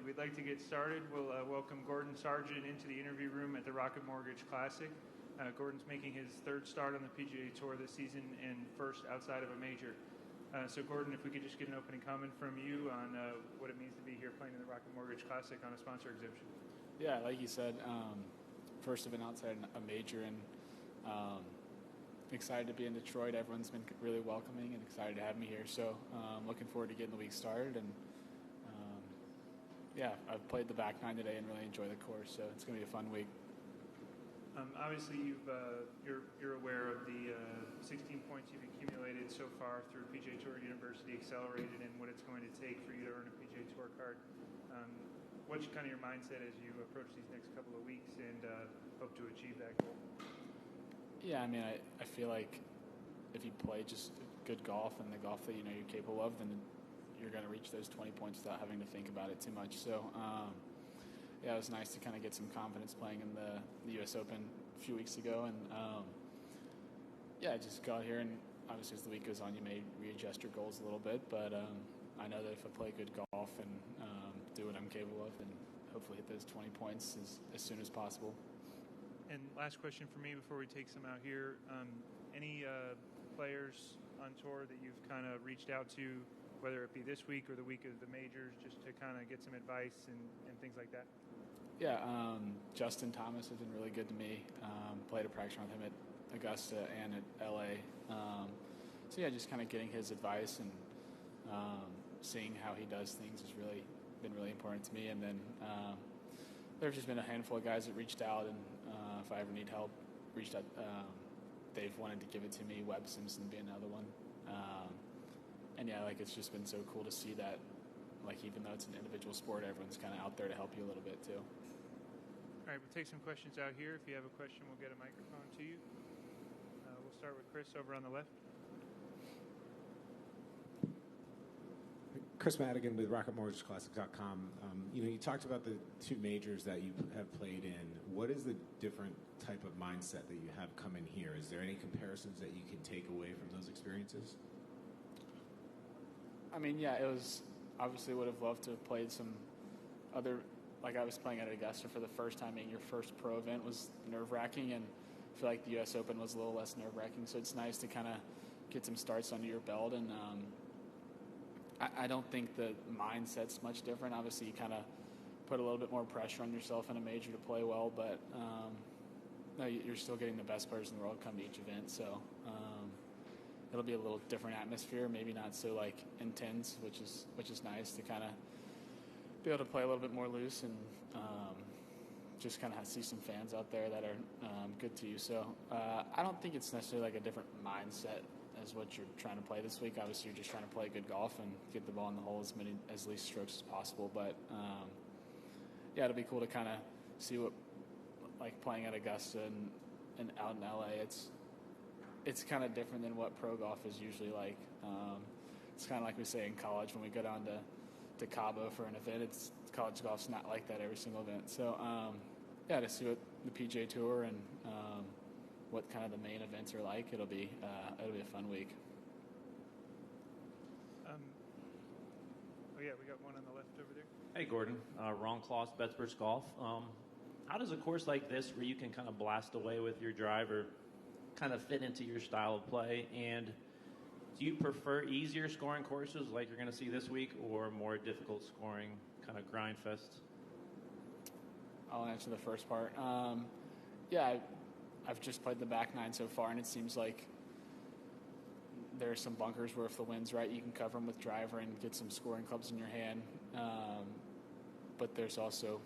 We'd like to get started. We'll welcome Gorgon Sargent into the interview room at the Rocket Mortgage Classic. Gordon's making his third start on the PGA Tour this season and first outside of a major. So Gordon, if we could just get an opening comment from you on what it means to be here playing in the Rocket Mortgage Classic on a sponsor exemption. Yeah, like you said, first event outside a major, and excited to be in Detroit. Everyone's been really welcoming and excited to have me here. So looking forward to getting the week started. And yeah, I've played the back nine today and really enjoy the course. So it's going to be a fun week. Obviously, you're aware of the 16 points you've accumulated so far through PGA Tour University Accelerated and what it's going to take for you to earn a PGA Tour card. What's kind of your mindset as you approach these next couple of weeks and hope to achieve that goal? Yeah, I mean, I feel like if you play just good golf and the golf that you know you're capable of, then you're going to reach those 20 points without having to think about it too much. So, yeah, it was nice to kind of get some confidence playing in the U.S. Open a few weeks ago. And, yeah, just go out here, and obviously as the week goes on, you may readjust your goals a little bit. But I know that if I play good golf and do what I'm capable of, then hopefully hit those 20 points as soon as possible. And last question for me before we take some out here. Any players on tour that you've kind of reached out to, whether it be this week or the week of the majors, just to kind of get some advice and things like that? Yeah, Justin Thomas has been really good to me. Played a practice round with him at Augusta and at LA. So yeah, just kind of getting his advice and seeing how he does things has really been really important to me. And then there's just been a handful of guys that reached out, and if I ever need help, reached out. They've wanted to give it to me. Webb Simpson being another one. And yeah, like it's just been so cool to see that. Like even though it's an individual sport, everyone's kind of out there to help you a little bit too. All right, we'll take some questions out here. If you have a question, we'll get a microphone to you. We'll start with Chris over on the left. Chris Madigan with RocketMortgageClassic.com. You talked about the two majors that you have played in. What is the different type of mindset that you have come in here? Is there any comparisons that you can take away from those experiences? I mean, yeah, it was obviously would have loved to have played some other, like I was playing at Augusta for the first time, and your first pro event was nerve-wracking, and I feel like the U.S. Open was a little less nerve-wracking, so it's nice to kind of get some starts under your belt. And I don't think the mindset's much different. Obviously, you kind of put a little bit more pressure on yourself in a major to play well, but no, you're still getting the best players in the world come to each event, so it'll be a little different atmosphere, maybe not so like intense, which is nice to kind of be able to play a little bit more loose and just kind of see some fans out there that are good to you. So I don't think it's necessarily like a different mindset as what you're trying to play this week. Obviously, you're just trying to play good golf and get the ball in the hole as least strokes as possible. But yeah, it'll be cool to kind of see what like playing at Augusta and out in LA. It's kind of different than what pro golf is usually like. It's kind of like we say in college when we go down to Cabo for an event. College golf's not like that every single event. So yeah, to see what the PGA Tour and what kind of the main events are like, it'll be a fun week. Oh yeah, we got one on the left over there. Hey Gordon, Ron Kloss, Betsburg Golf. How does a course like this, where you can kind of blast away with your driver, kind of fit into your style of play? And do you prefer easier scoring courses like you're going to see this week, or more difficult scoring kind of grind fests? I'll answer the first part. Yeah, I've just played the back nine so far, and it seems like there are some bunkers where if the wind's right, you can cover them with driver and get some scoring clubs in your hand. But there's also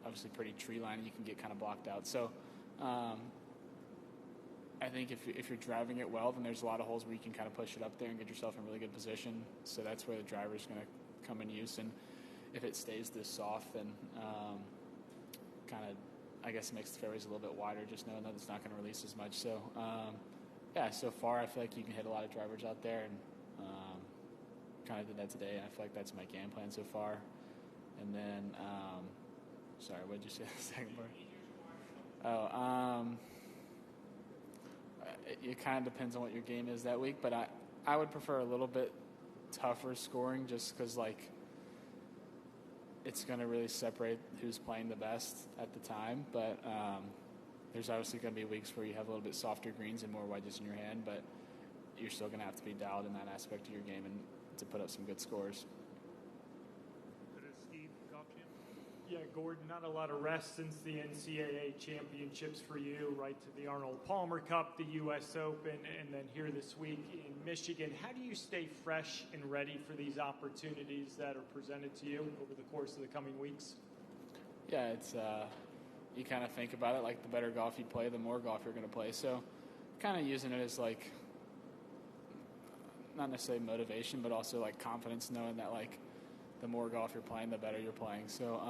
obviously pretty tree line, and you can get kind of blocked out. So I think if you're driving it well, then there's a lot of holes where you can kind of push it up there and get yourself in a really good position. So that's where the driver's going to come in use. And if it stays this soft, then kind of, I guess, it makes the fairways a little bit wider, just knowing that it's not going to release as much. So, yeah, so far I feel like you can hit a lot of drivers out there, and kind of did that today. And I feel like that's my game plan so far. And then, sorry, what did you say the second part? It kind of depends on what your game is that week, but I would prefer a little bit tougher scoring just because, like, it's going to really separate who's playing the best at the time. But there's obviously going to be weeks where you have a little bit softer greens and more wedges in your hand, but you're still going to have to be dialed in that aspect of your game and to put up some good scores. Go to Steve, golf champ. Yeah, Gordon, not a lot of rest since the NCAA championships for you, right to the Arnold Palmer Cup, the U.S. Open, and then here this week in Michigan. How do you stay fresh and ready for these opportunities that are presented to you over the course of the coming weeks? Yeah, it's you kind of think about it like the better golf you play, the more golf you're going to play. So kind of using it as like not necessarily motivation, but also like confidence, knowing that like the more golf you're playing, the better you're playing. So,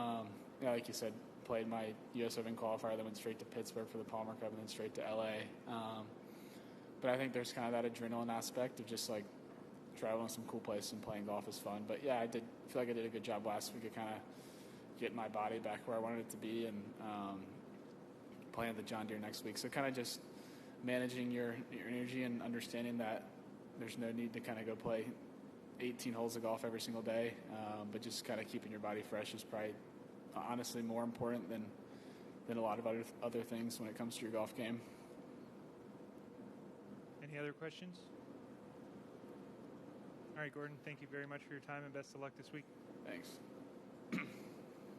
like you said, played my U.S. Open qualifier, then went straight to Pittsburgh for the Palmer Cup, and then straight to L.A. But I think there's kind of that adrenaline aspect of just like traveling to some cool places and playing golf is fun. But yeah, I feel like I did a good job last week of kind of getting my body back where I wanted it to be, and playing at the John Deere next week. So kind of just managing your energy and understanding that there's no need to kind of go play 18 holes of golf every single day, but just kind of keeping your body fresh is probably honestly more important than a lot of other things when it comes to your golf game. Any other questions? All right, Gordon, thank you very much for your time and best of luck this week. Thanks.